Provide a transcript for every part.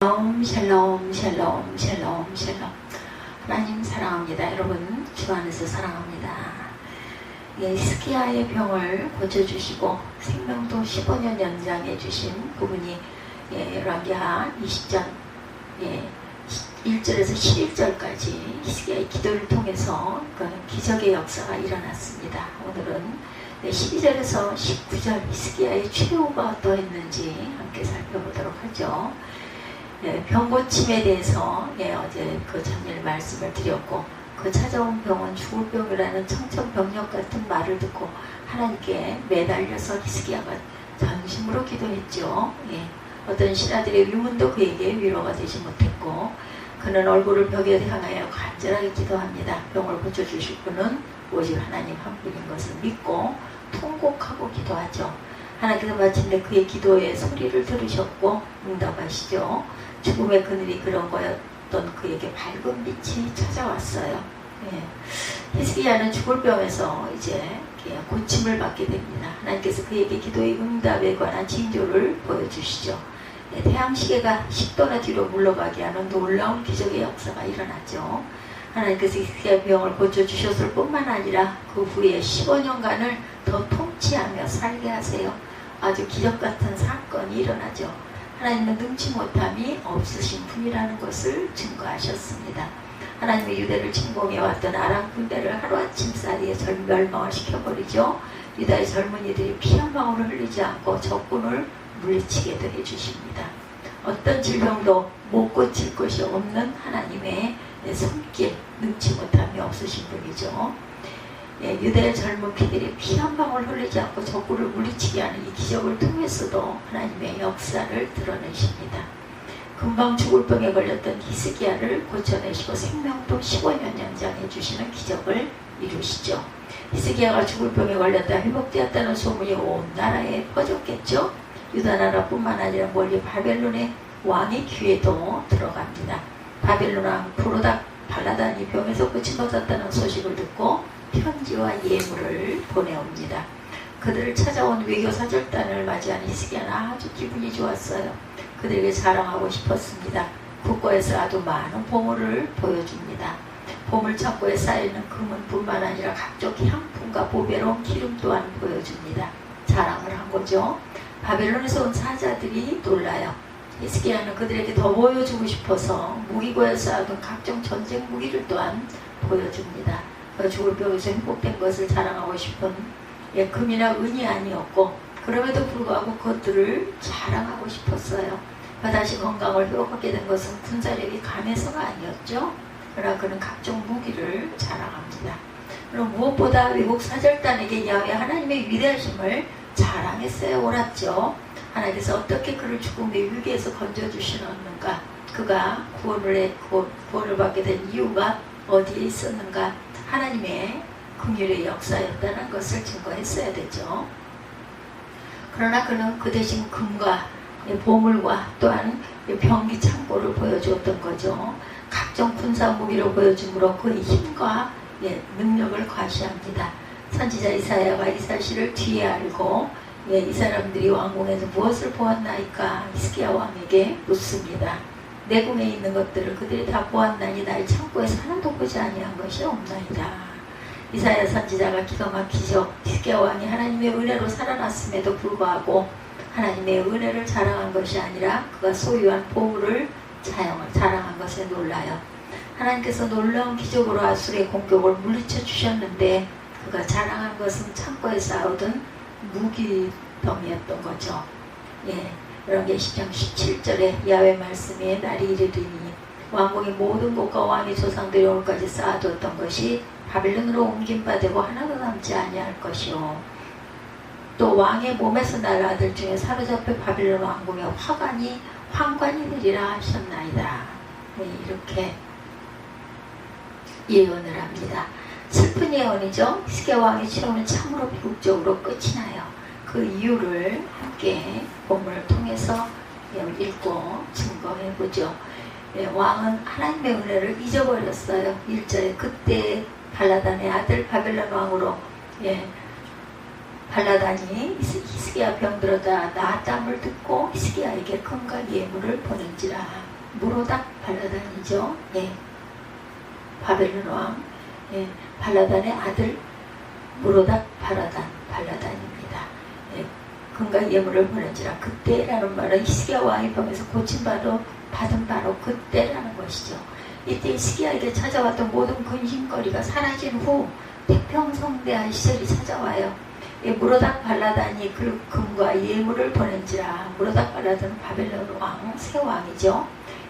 샬롬 샬롬 샬롬 샬롬. 하나님 사랑합니다. 여러분 주 안에서 사랑합니다. 히스기야의 병을 고쳐주시고 생명도 15년 연장해 주신 그분이 열왕기하 20장 1절에서 11절까지 히스기야의 기도를 통해서 기적의 역사가 일어났습니다. 오늘은 12절에서 19절 히스기야의 최후가 어떠했는지 함께 살펴보도록 하죠. 병 고침에 대해서 어제 그 전일 말씀을 드렸고, 그 찾아온 병은 죽을 병이라는 청천벽력 같은 말을 듣고 하나님께 매달려서 히스기야가 전심으로 기도했죠. 어떤 신하들의 유문도 그에게 위로가 되지 못했고, 그는 얼굴을 벽에 향하여 간절하게 기도합니다. 병을 고쳐주실 분은 오직 하나님 한 분인 것을 믿고 통곡하고 기도하죠. 하나님께서 마침내 그의 기도에 소리를 들으셨고 응답하시죠. 죽음의 그늘이 그런 거였던 그에게 밝은 빛이 찾아왔어요. 히스기야는 죽을 병에서 이제 고침을 받게 됩니다. 하나님께서 그에게 기도의 응답에 관한 징조를 보여주시죠. 태양시계가 10도나 뒤로 물러가게 하는 놀라운 기적의 역사가 일어났죠. 하나님께서 히스기야의 병을 고쳐주셨을 뿐만 아니라 그 후에 15년간을 더 통치하며 살게 하세요. 아주 기적같은 사건이 일어나죠. 하나님은 능치 못함이 없으신 분이라는 것을 증거하셨습니다. 하나님의 유대를 침공해왔던 아람 군대를 하루아침 사이에 멸망을 시켜버리죠. 유다의 젊은이들이 피 한 방울을 흘리지 않고 적군을 물리치게도 해주십니다. 어떤 질병도 못 고칠 것이 없는 하나님의 손길, 능치 못함이 없으신 분이죠. 유대의 젊은 피들이 피 한 방울 흘리지 않고 적군을 물리치게 하는 이 기적을 통해서도 하나님의 역사를 드러내십니다. 금방 죽을 병에 걸렸던 히스기야를 고쳐내시고 생명도 15년 연장해 주시는 기적을 이루시죠. 히스기야가 죽을 병에 걸렸다 회복되었다는 소문이 온 나라에 퍼졌겠죠. 유다 나라뿐만 아니라 멀리 바벨론의 왕의 귀에도 들어갑니다. 바벨론 왕 브로닥 발라단이 병에서 고침받았다는 소식을 듣고 편지와 예물을 보내옵니다. 그들을 찾아온 외교사절단을 맞이한 히스기야는 아주 기분이 좋았어요. 그들에게 자랑하고 싶었습니다. 국고에서 아주 많은 보물을 보여줍니다. 보물창고에 쌓여있는 금은뿐만 아니라 각종 향품과 보배로운 기름 또한 보여줍니다. 자랑을 한 거죠. 바벨론에서 온 사자들이 놀라요. 히스기야는 그들에게 더 보여주고 싶어서 무기고에 쌓아둔 각종 전쟁 무기를 또한 보여줍니다. 죽을 병에서 회복된 것을 자랑하고 싶은 금이나 은이 아니었고, 그럼에도 불구하고 그것들을 자랑하고 싶었어요. 다시 건강을 회복하게 된 것은 군사력이 강해서가 아니었죠. 그러나 그는 각종 무기를 자랑합니다. 그럼 무엇보다 외국 사절단에게 야훼 하나님의 위대하심을 자랑했어요. 옳았죠. 하나님께서 어떻게 그를 죽음의 위기에서 건져주시는가, 그가 구원을 받게 된 이유가 어디에 있었는가, 하나님의 긍휼의 역사였다는 것을 증거했어야 되죠. 그러나 그는 그 대신 금과 보물과 또한 병기 창고를 보여주었던 거죠. 각종 군사 무기를 보여줌으로 그의 힘과 능력을 과시합니다. 선지자 이사야가 이 사실을 뒤에 알고 이 사람들이 왕궁에서 무엇을 보았나이까 히스기야 왕에게 묻습니다. 내 궁에 있는 것들을 그들이 다 보았나니 나의 창고에서 하나도 보지 아니한 것이 없나이다. 이사야 선지자가 기가 막히죠. 히스기야 왕이 하나님의 은혜로 살아났음에도 불구하고 하나님의 은혜를 자랑한 것이 아니라 그가 소유한 보물을 자랑한 것에 놀라요. 하나님께서 놀라운 기적으로 아수르의 공격을 물리쳐 주셨는데 그가 자랑한 것은 창고에 쌓아둔 무기덩이였던 거죠. 여러분 10장 17절에 야훼 말씀에 날이 이르리니 왕궁의 모든 곳과 왕의 조상들이 오늘까지 쌓아두었던 것이 바벨론으로 옮긴 바 되고 하나도 남지 아니할 것이요. 또 왕의 몸에서 날 아들 중에 사로잡혀 바벨론 왕궁의 황관이 되리라 하셨나이다. 이렇게 예언을 합니다. 슬픈 예언이죠. 히스기야 왕의 치료는 참으로 비극적으로 끝이 나요. 그 이유를 함께 본문을 통해서 읽고 증거해보죠. 왕은 하나님의 은혜를 잊어버렸어요. 1절에 그때 발라단의 아들 바벨론 왕으로 발라다니 히스기야 병들어다 나았담을 듣고 히스기야에게 금과 예물을 보낸지라. 무로닥 발라단이죠. 예. 바벨론 왕 발라단의 아들 무로닥 발라단입니다. 예. 금과 예물을 보낸지라. 그때라는 말은 히스기야 왕의 병에서 고침받은 바로 그때라는 것이죠. 이때 히스기야에게 찾아왔던 모든 근심거리가 사라진 후 태평성대한 시절이 찾아와요. 무로닥 발라단이 그 금과 예물을 보낸지라. 무로닥 발라단은 바벨론 왕, 새 왕이죠.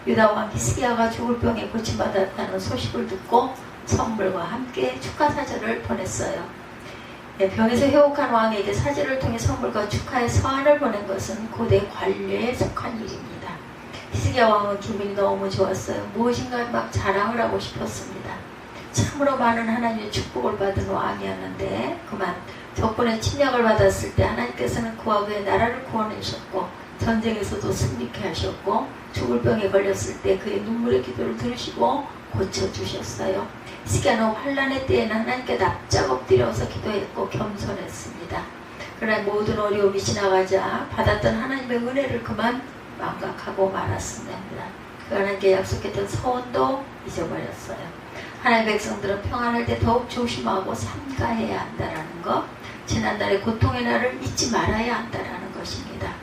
유다 왕 히스기야가 죽을 병에 고침받았다는 소식을 듣고 선물과 함께 축하 사절을 보냈어요. 병에서 회복한 왕에게 사절을 통해 선물과 축하의 서한을 보낸 것은 고대 관례에 속한 일입니다. 히스기야 왕은 기분이 너무 좋았어요. 무엇인가 막 자랑을 하고 싶었습니다. 참으로 많은 하나님의 축복을 받은 왕이었는데 그만 적군의 침략을 받았을 때 하나님께서는 그와 그의 나라를 구원하셨고 전쟁에서도 승리케 하셨고 죽을 병에 걸렸을 때 그의 눈물의 기도를 들으시고 고쳐주셨어요. 히스기야는 환난의 때에는 하나님께 납작 엎드려서 기도했고 겸손했습니다. 그러나 모든 어려움이 지나가자 받았던 하나님의 은혜를 그만 망각하고 말았습니다. 그 하나님께 약속했던 서원도 잊어버렸어요. 하나님의 백성들은 평안할 때 더욱 조심하고 삼가해야 한다는 것, 지난날의 고통의 날을 잊지 말아야 한다는 것입니다.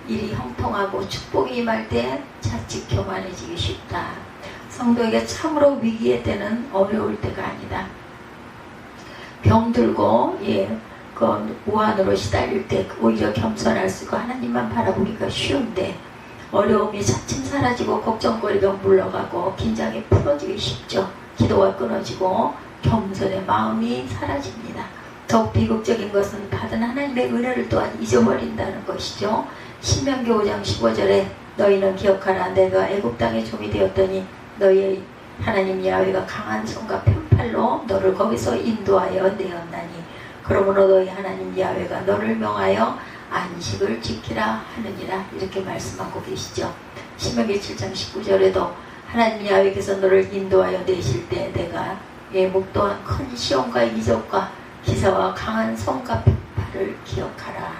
일이 형통하고 축복이 임할 때 자칫 교만해지기 쉽다. 성도에게 참으로 위기의 때는 어려울 때가 아니다. 병들고 그 우환으로 시달릴 때 오히려 겸손할 수 있고 하나님만 바라보기가 쉬운데 어려움이 차츰 사라지고 걱정거리가 물러가고 긴장이 풀어지기 쉽죠. 기도가 끊어지고 겸손의 마음이 사라집니다. 더욱 비극적인 것은 받은 하나님의 은혜를 또한 잊어버린다는 것이죠. 신명기 5장 15절에 너희는 기억하라. 내가 애굽 땅의 종이 되었더니 너희의 하나님 야훼가 강한 손과 편팔로 너를 거기서 인도하여 내었나니 그러므로 너희 하나님 야훼가 너를 명하여 안식을 지키라 하느니라. 이렇게 말씀하고 계시죠. 신명기 7장 19절에도 하나님 야훼께서 너를 인도하여 내실 때 내가 목도한 큰 시험과 이적과 기사와 강한 손과 편팔을 기억하라.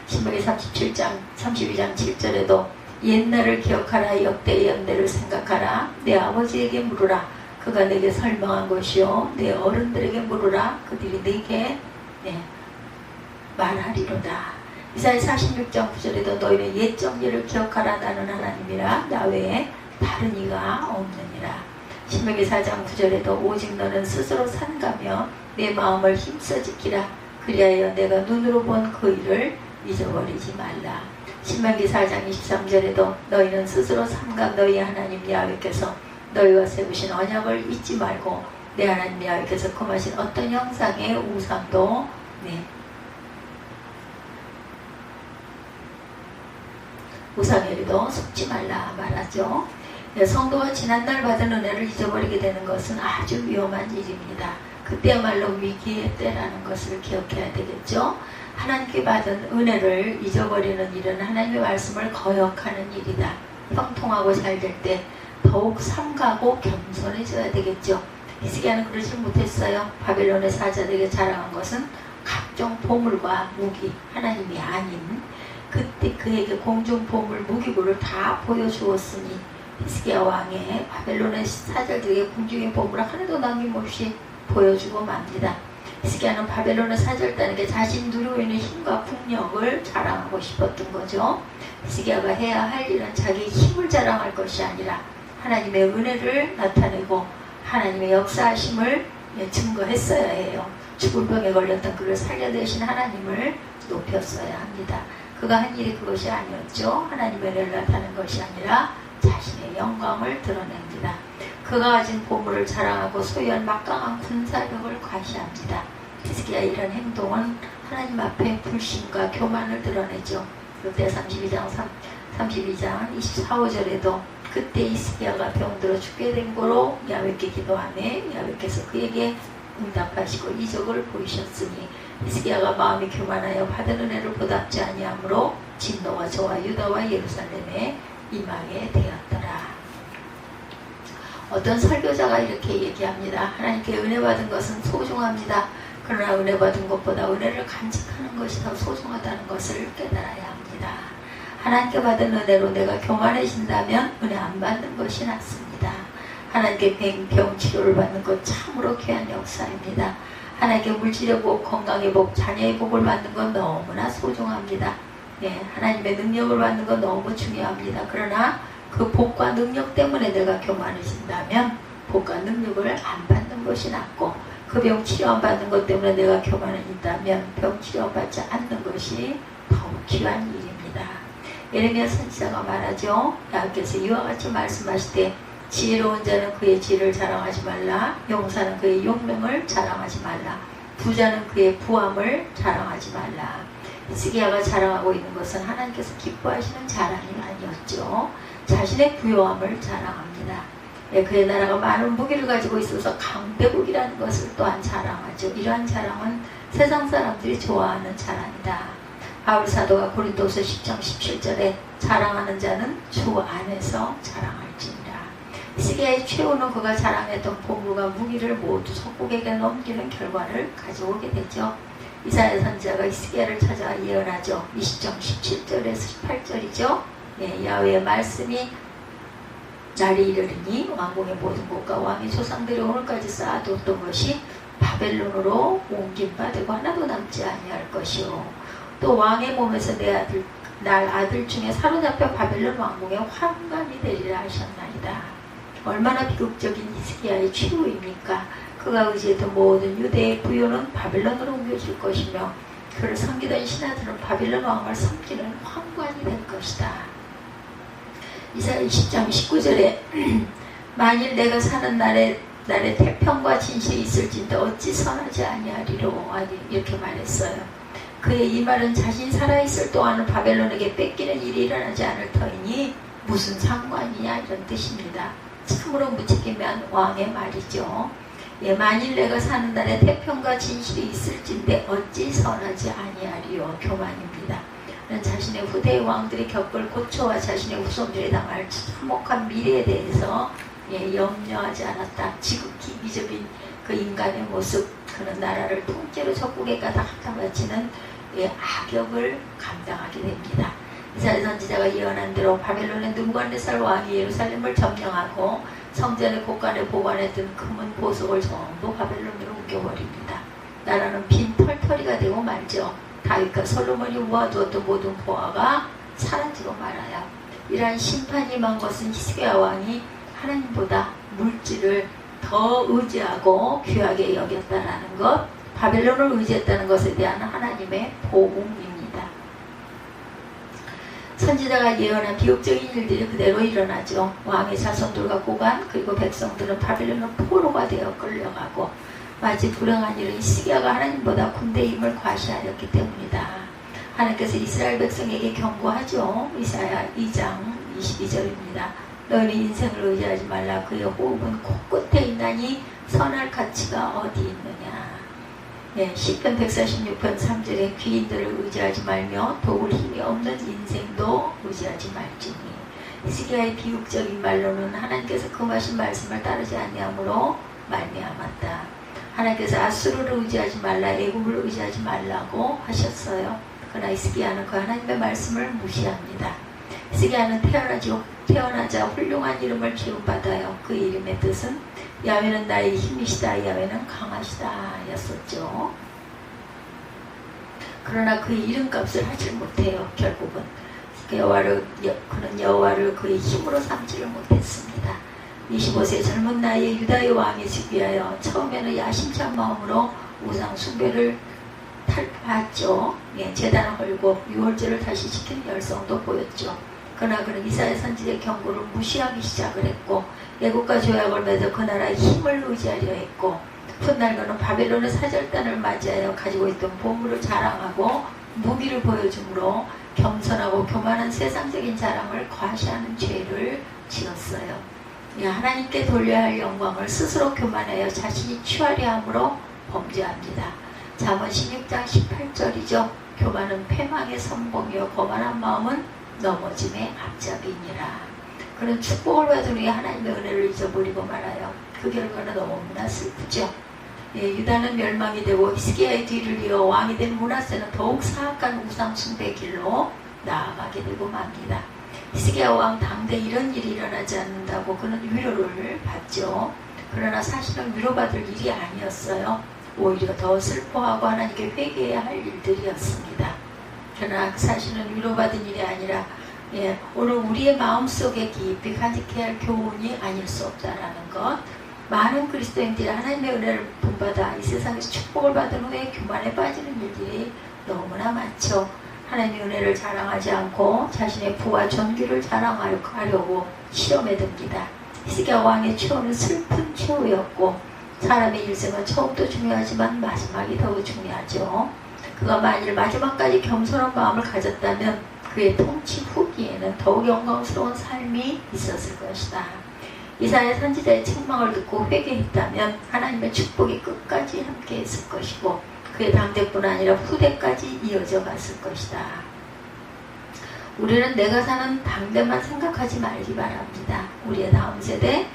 신명기 32장 7절에도 옛날을 기억하라. 역대의 연대를 생각하라. 내 아버지에게 물으라. 그가 내게 설명한 것이요 내 어른들에게 물으라. 그들이 내게 말하리로다. 이사야 46장 9절에도 너희는 옛 정리를 기억하라. 나는 하나님이라 나 외에 다른 이가 없느니라. 신명기 4장 9절에도 오직 너는 스스로 삼가며 내 마음을 힘써 지키라. 그리하여 내가 눈으로 본 그 일을 잊어버리지 말라. 신명기 4장 23절에도 너희는 스스로 삼가 너희 하나님 야훼께서 너희와 세우신 언약을 잊지 말고 내 하나님 야훼께서 금하신 어떤 형상의 우상도 우상에도 속지 말라 말하죠. 성도가 지난날 받은 은혜를 잊어버리게 되는 것은 아주 위험한 일입니다. 그때야말로 위기의 때라는 것을 기억해야 되겠죠. 하나님께 받은 은혜를 잊어버리는 일은 하나님의 말씀을 거역하는 일이다. 형통하고 잘 될 때 더욱 삼가고 겸손해져야 되겠죠. 히스기야는 그러지 못했어요. 바벨론의 사자들에게 자랑한 것은 각종 보물과 무기, 하나님이 아닌 그때 그에게 공중 보물, 무기고를 다 보여주었으니 히스기야 왕의 바벨론의 사자들에게 공중의 보물을 하나도 남김없이 보여주고 맙니다. 히스기야는 바벨론의 사절단에게 자신이 누리고 있는 힘과 국력을 자랑하고 싶었던 거죠. 히스기야가 해야 할 일은 자기의 힘을 자랑할 것이 아니라 하나님의 은혜를 나타내고 하나님의 역사하심을 증거했어야 해요. 죽을 병에 걸렸던 그를 살려내신 하나님을 높였어야 합니다. 그가 한 일이 그것이 아니었죠. 하나님의 은혜를 나타낸 것이 아니라 자신의 영광을 드러냅니다. 그가 가진 보물을 자랑하고 소유한 막강한 군사력을 과시합니다. 히스기야의 이런 행동은 하나님 앞에 불신과 교만을 드러내죠. 역대 32장 24, 25절에도 그때 히스기야가 병들어 죽게 된 거로 야훼께 기도하매 야훼께서 그에게 응답하시고 이적을 보이셨으니 히스기야가 마음이 교만하여 받은 은혜를 보답지 아니하므로 진노와 저와 유다와 예루살렘에 임하게 되었더라. 어떤 설교자가 이렇게 얘기합니다. 하나님께 은혜 받은 것은 소중합니다. 그러나 은혜 받은 것보다 은혜를 간직하는 것이 더 소중하다는 것을 깨달아야 합니다. 하나님께 받은 은혜로 내가 교만해진다면 은혜 안 받는 것이 낫습니다. 하나님께 병 치료를 받는 것 참으로 귀한 역사입니다. 하나님께 물질의 복, 건강의 복, 자녀의 복을 받는 건 너무나 소중합니다. 예, 하나님의 능력을 받는 건 너무 중요합니다. 그러나 그 복과 능력 때문에 내가 교만해진다면 복과 능력을 안 받는 것이 낫고, 그 병 치료 안 받는 것 때문에 내가 교만해진다면 병 치료 받지 않는 것이 더욱 귀한 일입니다. 예레미야 선지자가 말하죠. 야훼께서 이와 같이 말씀하실 때 지혜로운 자는 그의 지혜를 자랑하지 말라, 용사는 그의 용맹을 자랑하지 말라, 부자는 그의 부함을 자랑하지 말라. 히스기야가 자랑하고 있는 것은 하나님께서 기뻐하시는 자랑이 아니었죠. 자신의 부요함을 자랑합니다. 네, 그의 나라가 많은 무기를 가지고 있어서 강대국이라는 것을 또한 자랑하죠. 이러한 자랑은 세상 사람들이 좋아하는 자랑이다. 바울 사도가 고린도서 10장 17절에 자랑하는 자는 주 안에서 자랑할지니라. 히스기야의 최후는 그가 자랑했던 보물과 무기를 모두 석국에게 넘기는 결과를 가져오게 되죠. 이사야 선지자가 히스기야를 찾아 예언하죠. 20장 17절에서 18절이죠. 네, 야훼의 말씀이 날이 이르리니 왕궁의 모든 곳과 왕의 조상들이 오늘까지 쌓아뒀던 것이 바벨론으로 옮긴 바 되고 하나도 남지 아니할 것이요. 또 왕의 몸에서 날 아들 중에 사로잡혀 바벨론 왕궁의 환관이 되리라 하셨나이다. 얼마나 비극적인 히스기야의 최후입니까? 그가 의지했던 모든 유대의 부요는 바벨론으로 옮겨질 것이며, 그를 섬기던 신하들은 바벨론 왕을 섬기는 환관이 될 것이다. 이사야 20장 19절에 만일 내가 사는 날에 태평과 진실이 있을진데 어찌 선하지 아니하리로, 이렇게 말했어요. 그의 이 말은 자신이 살아있을 동안은 바벨론에게 뺏기는 일이 일어나지 않을 터이니 무슨 상관이냐, 이런 뜻입니다. 참으로 무책임한 왕의 말이죠. 예, 만일 내가 사는 날에 태평과 진실이 있을진데 어찌 선하지 아니하리요. 교만입니다. 자신의 후대의 왕들이 겪을 고초와 자신의 후손들이 당할 참혹한 미래에 대해서 염려하지 않았다. 지극히 이기적인 그 인간의 모습, 그는 나라를 통째로 적국에 가다 바치는 악역을 감당하게 됩니다. 이사야 선지자가 예언한 대로 바벨론의 느부갓네살 왕이 예루살렘을 점령하고 성전의 곳간에 보관했던 금은 보석을 전부 바벨론으로 옮겨버립니다. 나라는 빈 털터리가 되고 말죠. 다윗과 솔로몬이 모아두었던 모든 보화가 사라지고 말아요. 이러한 심판이 임한 것은 히스기야 왕이 하나님보다 물질을 더 의지하고 귀하게 여겼다라는 것, 바벨론을 의지했다는 것에 대한 하나님의 보응입니다. 선지자가 예언한 비극적인 일들이 그대로 일어나죠. 왕의 자손들과 고관, 그리고 백성들은 바벨론의 포로가 되어 끌려가고, 마치 불행한 일은 히스기야가 하나님보다 군대의 힘을 과시하였기 때문이다. 하나님께서 이스라엘 백성에게 경고하죠. 이사야 2장 22절입니다. 너희는 인생을 의지하지 말라. 그의 호흡은 코끝에 있나니 선할 가치가 어디 있느냐. 예, 시편 146편 3절에 귀인들을 의지하지 말며 도울 힘이 없는 인생도 의지하지 말지니. 히스기야의 비극적인 말로는 하나님께서 금하신 말씀을 따르지 아니함으로 말미암았다. 하나님께서 아수르를 의지하지 말라, 애굽을 의지하지 말라고 하셨어요. 그러나 히스기야는 그 하나님의 말씀을 무시합니다. 히스기야는 태어나자 훌륭한 이름을 기움받아요. 그 이름의 뜻은 야훼는 나의 힘이시다, 야훼는 강하시다 였었죠. 그러나 그의 이름값을 하지 못해요. 결국은 그는 여호와를 그의 힘으로 삼지를 못했습니다. 25세 젊은 나이에 유다의 왕이 되기 위하여 처음에는 야심찬 마음으로 우상 숭배를 탈파했죠. 제단을 헐고 유월절을 다시 지키는 열성도 보였죠. 그러나 그는 이사야 선지자의 경고를 무시하기 시작을 했고, 애국과 조약을 맺어 그 나라의 힘을 의지하려 했고, 훗날 그는 바벨론의 사절단을 맞이하여 가지고 있던 보물을 자랑하고 무기를 보여주므로 겸손하고 교만한 세상적인 자랑을 과시하는 죄를 지었어요. 하나님께 돌려야 할 영광을 스스로 교만하여 자신이 취하려 함으로 범죄합니다. 잠언 16장 18절이죠. 교만은 패망의 선봉이요 거만한 마음은 넘어짐의 앞잡이니라. 그는 축복을 받은 후에 하나님의 은혜를 잊어버리고 말아요. 그 결과는 너무나 슬프죠. 유다는 멸망이 되고 히스기야의 뒤를 이어 왕이 된 므낫세는 더욱 사악한 우상 숭배 길로 나아가게 되고 맙니다. 히스기야 왕 당대 이런 일이 일어나지 않는다고 그는 위로를 받죠. 그러나 사실은 위로받을 일이 아니었어요. 오히려 더 슬퍼하고 하나님께 회개해야 할 일들이었습니다. 그러나 사실은 위로받은 일이 아니라 오늘 우리의 마음속에 깊이 간직해야 할 교훈이 아닐 수 없다라는 것. 많은 그리스도인들이 하나님의 은혜를 본받아 이 세상에서 축복을 받은 후에 교만에 빠지는 일들이 너무나 많죠. 하나님의 은혜를 자랑하지 않고 자신의 부와 존귀를 자랑하려고 시험에 듭니다. 히스기야 왕의 최후는 슬픈 최후였고 사람의 일생은 처음도 중요하지만 마지막이 더욱 중요하죠. 그가 만일 마지막까지 겸손한 마음을 가졌다면 그의 통치 후기에는 더욱 영광스러운 삶이 있었을 것이다. 이사야 선지자의 책망을 듣고 회개했다면 하나님의 축복이 끝까지 함께했을 것이고 그의 당대뿐 아니라 후대까지 이어져 갔을 것이다. 우리는 내가 사는 당대만 생각하지 말기 바랍니다. 우리의 다음 세대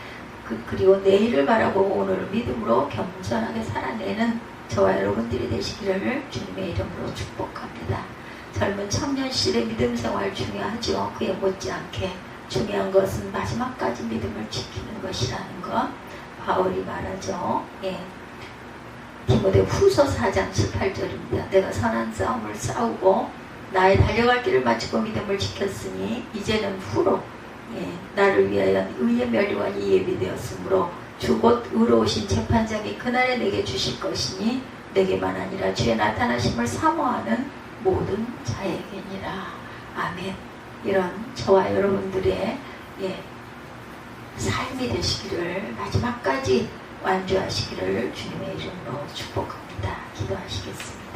그리고 내일을 바라보고 오늘을 믿음으로 겸손하게 살아내는 저와 여러분들이 되시기를 주님의 이름으로 축복합니다. 젊은 청년 시절의 믿음 생활 중요하죠. 그에 못지않게 중요한 것은 마지막까지 믿음을 지키는 것이라는 것 바울이 말하죠. 디모데 후서 4장 18절입니다. 내가 선한 싸움을 싸우고 나의 달려갈 길을 마치고 믿음을 지켰으니 이제는 후로 나를 위하여 의의 면류관이 예비되었으므로 주 곧 의로우신 재판장이 그날에 내게 주실 것이니 내게만 아니라 주의 나타나심을 사모하는 모든 자에게니라. 아멘. 이런 저와 여러분들의 삶이 되시기를 마지막까지 완주하시기를 주님의 이름으로 축복합니다. 기도하시겠습니다.